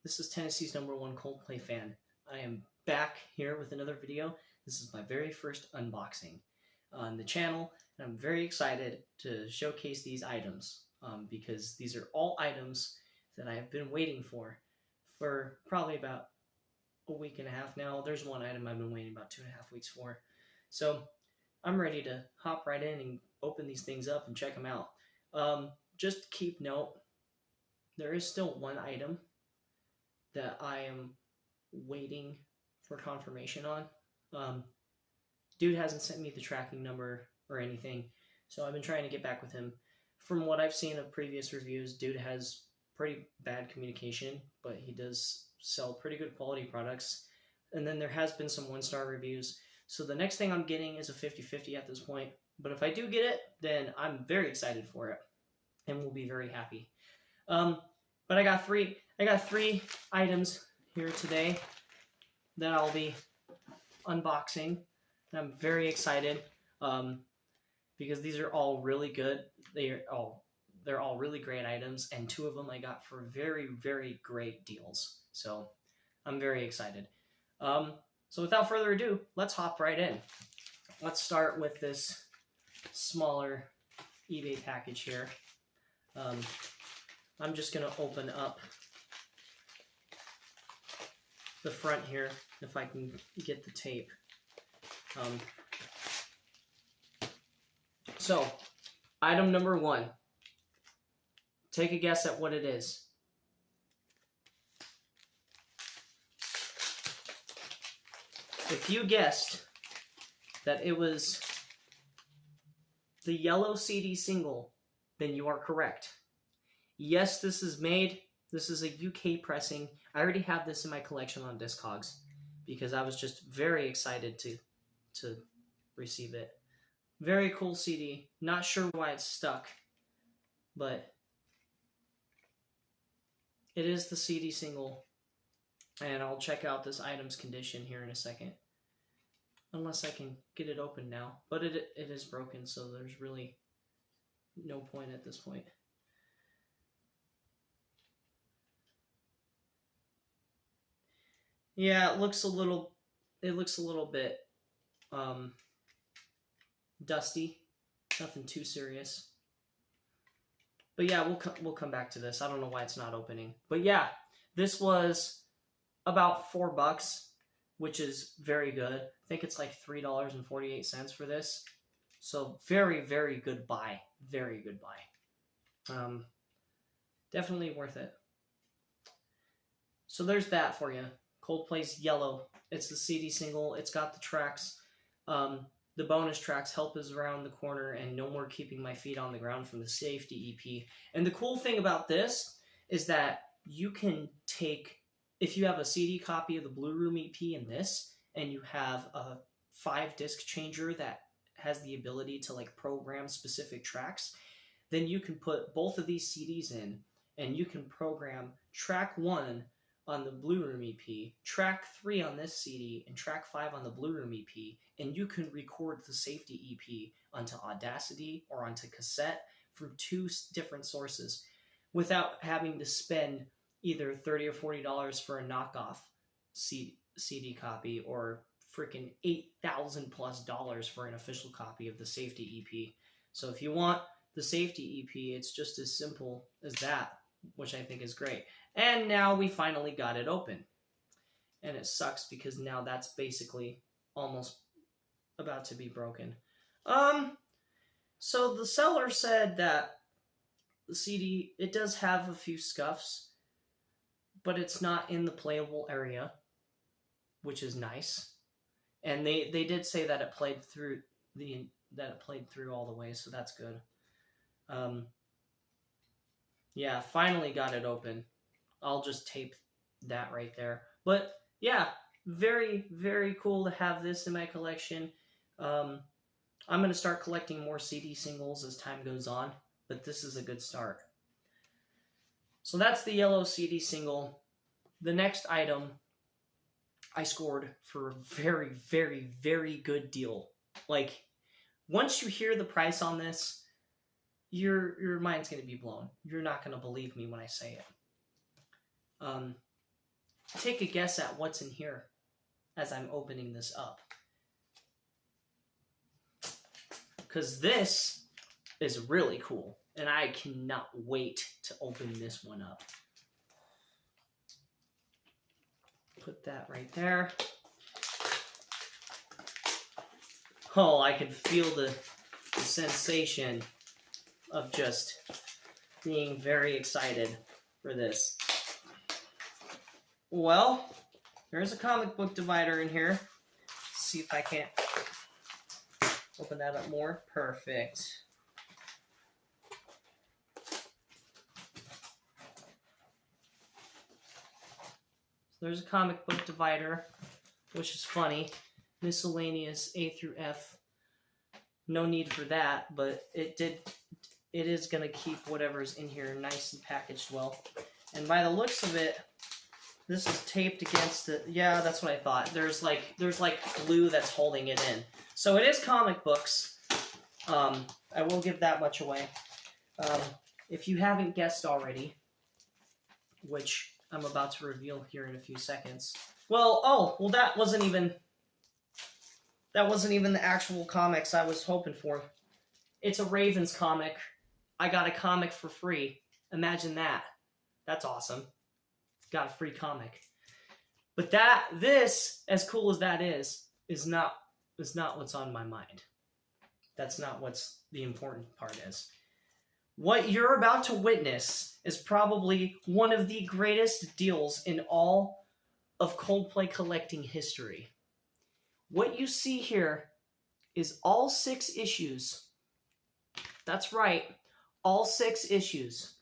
This is Tennessee's #1 Coldplay fan. I am back here with another video. This is my very first unboxing on the channel, and I'm very excited to showcase these items because these are all items that I have been waiting for probably about a week and a half now. There's one item I've been waiting about 2.5 weeks for. So I'm ready to hop right in and open these things up and check them out. Just keep note, there is still one item that I am waiting for confirmation on. Dude hasn't sent me the tracking number or anything, so I've been trying to get back with him. From what I've seen of previous reviews, dude has pretty bad communication, but he does sell pretty good quality products. And then there has been some 1-star reviews. So the next thing I'm getting is a 50-50 at this point. But if I do get it, then I'm very excited for it and will be very happy. But I got three items here today that I'll be unboxing. I'm very excited because these are all really good. They're all really great items, and 2 of them I got for very, very great deals. So I'm very excited. So without further ado, let's hop right in. Let's start with this smaller eBay package here. I'm just going to open up the front here, if I can get the tape. So, item number 1. Take a guess at what it is. If you guessed that it was the yellow CD single, then you are correct. Yes, this is a UK pressing. I already have this in my collection on Discogs because I was just very excited to receive it. Very cool CD. Not sure why it's stuck, but it is the CD single. And I'll check out this item's condition here in a second. Unless I can get it open now. But it is broken, so there's really no point at this point. Yeah, it looks a little bit dusty. Nothing too serious. But yeah, we'll come back to this. I don't know why it's not opening. But yeah, this was about $4, which is very good. I think it's like $3.48 for this. So very, very good buy. Very good buy. Definitely worth it. So there's that for you. Coldplay's Yellow. It's the CD single. It's got the tracks. The bonus tracks, Help Is Around the Corner and No More Keeping My Feet on the Ground from the Safety EP. And the cool thing about this is that you can take, if you have a CD copy of the Blue Room EP and this, and you have a 5-disc changer that has the ability to like program specific tracks, then you can put both of these CDs in and you can program track 1 on the Blue Room EP, track 3 on this CD, and track 5 on the Blue Room EP, and you can record the Safety EP onto Audacity or onto cassette from 2 different sources without having to spend either $30 or $40 for a knockoff CD copy or freaking $8,000+ for an official copy of the Safety EP. So if you want the Safety EP, it's just as simple as that, which I think is great. And now we finally got it open. And it sucks because now that's basically almost about to be broken. So the seller said that the CD, it does have a few scuffs, but it's not in the playable area, which is nice. And they did say that it played through all the way, so that's good. Yeah, finally got it open. I'll just tape that right there. But yeah, very, very cool to have this in my collection. I'm going to start collecting more CD singles as time goes on, but this is a good start. So that's the yellow CD single. The next item I scored for a very, very, very good deal. Like, once you hear the price on this, your mind's going to be blown. You're not going to believe me when I say it. take a guess at what's in here as I'm opening this up. Because this is really cool, and I cannot wait to open this one up. Put that right there. Oh, I can feel the sensation of just being very excited for this. Well, there's a comic book divider in here. Let's see if I can't open that up more. Perfect. So there's a comic book divider, which is funny. Miscellaneous A through F. No need for that, but it is going to keep whatever's in here nice and packaged well. And by the looks of it, this is taped against the... Yeah, that's what I thought. There's like glue that's holding it in. So it is comic books. I will give that much away. If you haven't guessed already, which I'm about to reveal here in a few seconds. Well, that wasn't even the actual comics I was hoping for. It's a Ravens comic. I got a comic for free. Imagine that. That's awesome. Got a free comic. But this, as cool as that is not what's on my mind. That's not what's the important part is. What you're about to witness is probably one of the greatest deals in all of Coldplay collecting history. What you see here is all 6 issues. That's right, all 6 issues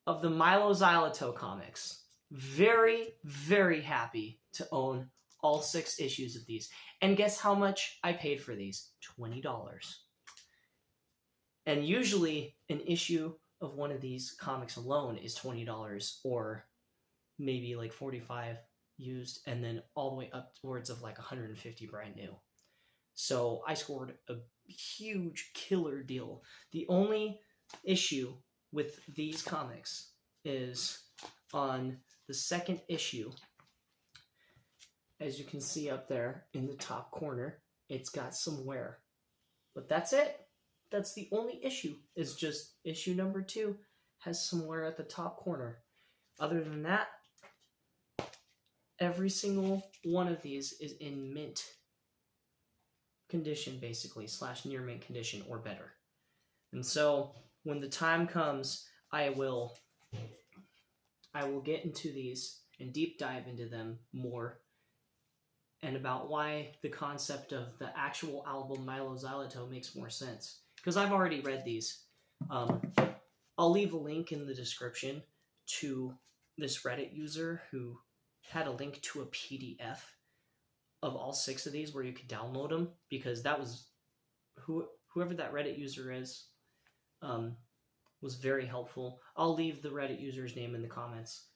of the Milo Xyloto comics. Very, very happy to own all 6 issues of these. And guess how much I paid for these? $20. And usually an issue of one of these comics alone is $20 or maybe like $45 used, and then all the way upwards of like $150 brand new. So I scored a huge killer deal. The only issue with these comics is on the second issue. As you can see up there in the top corner, it's got some wear. But that's it. That's the only issue. Is just issue number 2 has some wear at the top corner. Other than that, every single one of these is in mint condition, basically, / near mint condition or better. And so when the time comes, I will get into these and deep dive into them more, and about why the concept of the actual album Milo Xyloto makes more sense. Because I've already read these. I'll leave a link in the description to this Reddit user who had a link to a PDF of all 6 of these where you could download them, because that was whoever that Reddit user is was very helpful. I'll leave the Reddit user's name in the comments.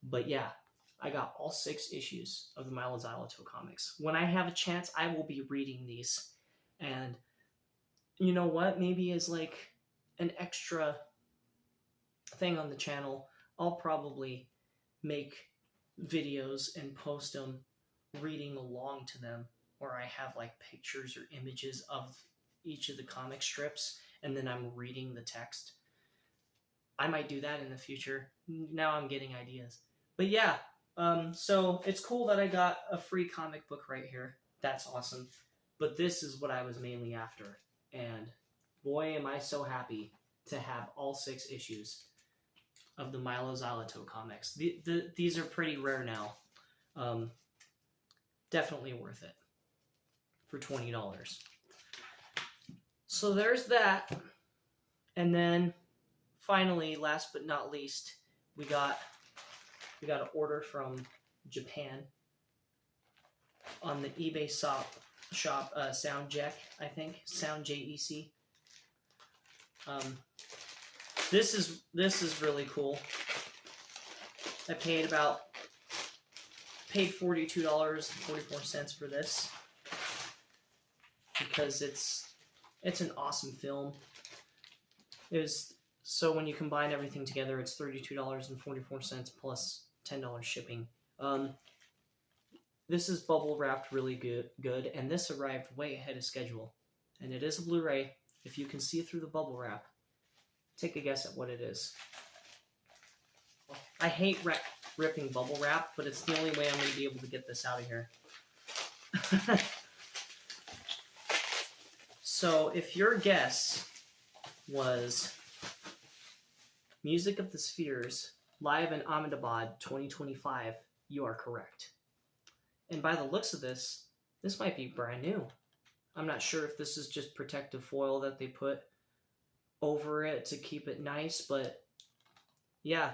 But yeah, I got all 6 issues of the Milo Xyloto comics. When I have a chance, I will be reading these. And you know what? Maybe as like an extra thing on the channel, I'll probably make videos and post them reading along to them, or I have like pictures or images of each of the comic strips, and then I'm reading the text. I might do that in the future. Now I'm getting ideas. But yeah, so it's cool that I got a free comic book right here. That's awesome. But this is what I was mainly after. And boy, am I so happy to have all 6 issues of the Milo Xyloto comics. These are pretty rare now. Definitely worth it for $20. So there's that. And then finally, last but not least, we got an order from Japan on the eBay shop Soundjack, I think. Soundjec. This is really cool. I paid $42.44 for this because it's an awesome film. So when you combine everything together, it's $32.44 plus $10 shipping. This is bubble wrapped really good, and this arrived way ahead of schedule. And it is a Blu-ray. If you can see through the bubble wrap, take a guess at what it is. I hate ripping bubble wrap, but it's the only way I'm going to be able to get this out of here. So if your guess was Music of the Spheres live in Ahmedabad 2025, you are correct. And by the looks of this might be brand new. I'm not sure if this is just protective foil that they put over it to keep it nice, but yeah.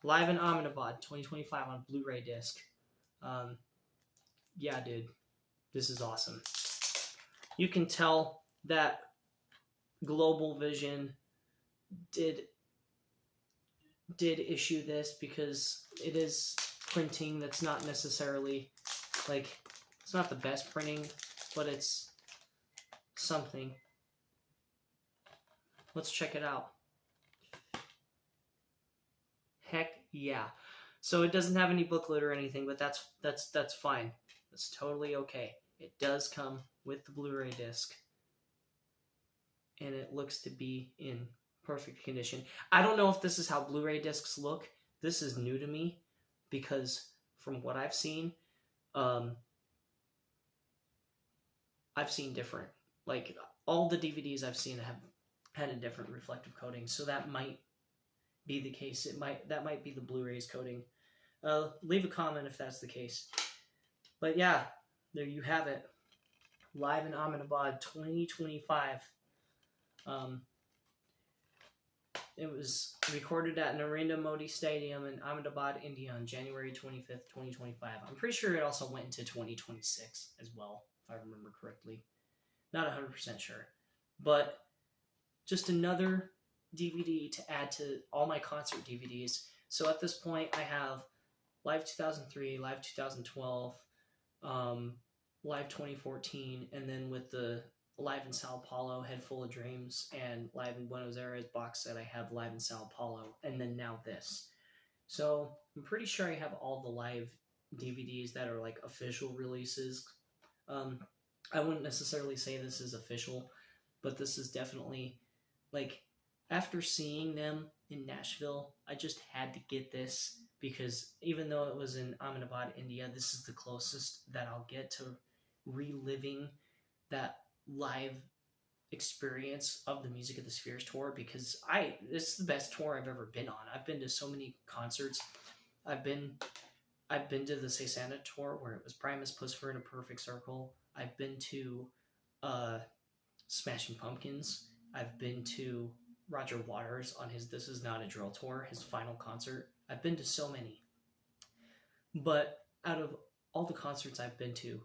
Live in Ahmedabad 2025 on Blu-ray disc. Yeah, dude. This is awesome. You can tell that Global Vision did issue this because it is printing that's not necessarily, like, it's not the best printing, but it's something. Let's check it out. Heck yeah. So it doesn't have any booklet or anything, but that's fine. That's totally okay. It does come with the Blu-ray disc, and it looks to be in perfect condition. I don't know if this is how Blu-ray discs look. This is new to me because from what I've seen different. Like, all the DVDs I've seen have had a different reflective coating, so that might be the case. That might be the Blu-ray's coating. Leave a comment if that's the case. But yeah, there you have it. Live in Ahmedabad 2025. It was recorded at Narendra Modi Stadium in Ahmedabad, India on January 25th, 2025. I'm pretty sure it also went into 2026 as well, if I remember correctly. Not 100% sure. But just another DVD to add to all my concert DVDs. So at this point, I have Live 2003, Live 2012, Live 2014, and then with the Live in Sao Paulo, Head Full of Dreams, and Live in Buenos Aires box set, I have Live in Sao Paulo, and then now this. So I'm pretty sure I have all the live DVDs that are like official releases. I wouldn't necessarily say this is official, but this is definitely, like, after seeing them in Nashville, I just had to get this because even though it was in Ahmedabad, India, this is the closest that I'll get to reliving that live experience of the Music of the Spheres tour, because this is the best tour I've ever been on. I've been to so many concerts. I've been to the Say Santa tour where it was Primus, Puscifer in a Perfect Circle. I've been to Smashing Pumpkins. I've been to Roger Waters on his This Is Not a Drill tour, his final concert. I've been to so many. But out of all the concerts I've been to,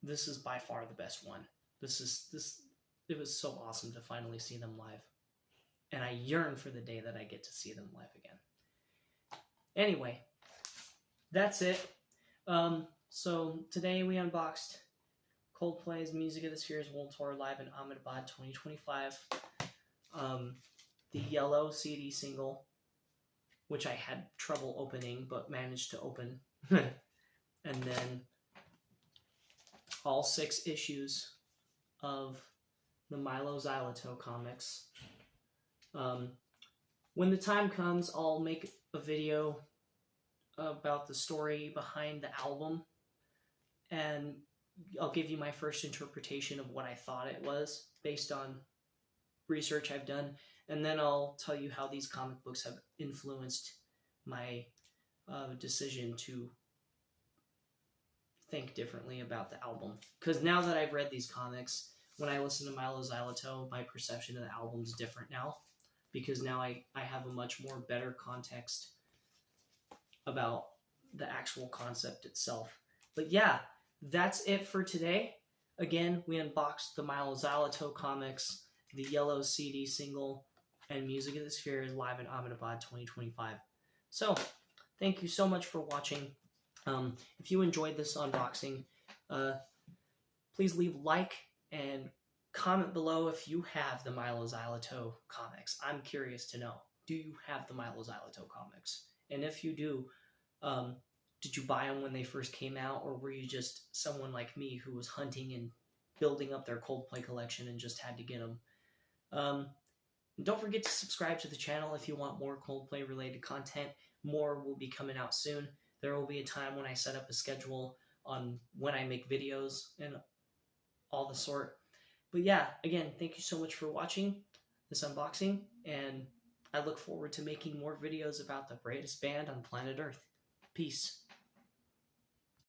this is by far the best one. It was so awesome to finally see them live. And I yearn for the day that I get to see them live again. Anyway, that's it. So today we unboxed Coldplay's Music of the Spheres World Tour live in Ahmedabad 2025. The yellow CD single, which I had trouble opening but managed to open. And then all 6 issues of the Milo Xyloto comics. When the time comes, I'll make a video about the story behind the album, and I'll give you my first interpretation of what I thought it was based on research I've done, and then I'll tell you how these comic books have influenced my decision to think differently about the album. Because now that I've read these comics, when I listen to Milo Xyloto, my perception of the album's different now, because now I have a much more better context about the actual concept itself. But yeah, that's it for today. Again, we unboxed the Milo Xyloto comics, the yellow CD single, and Music of the Spheres live in Ahmedabad 2025. So, thank you so much for watching. If you enjoyed this unboxing, please leave a like and comment below if you have the Milo Xyloto comics. I'm curious to know, do you have the Milo Xyloto comics? And if you do, Did you buy them when they first came out, or were you just someone like me who was hunting and building up their Coldplay collection and just had to get them? Don't forget to subscribe to the channel if you want more Coldplay related content. More will be coming out soon. There will be a time when I set up a schedule on when I make videos and all the sort. But yeah, again, thank you so much for watching this unboxing, and I look forward to making more videos about the greatest band on planet Earth. Peace.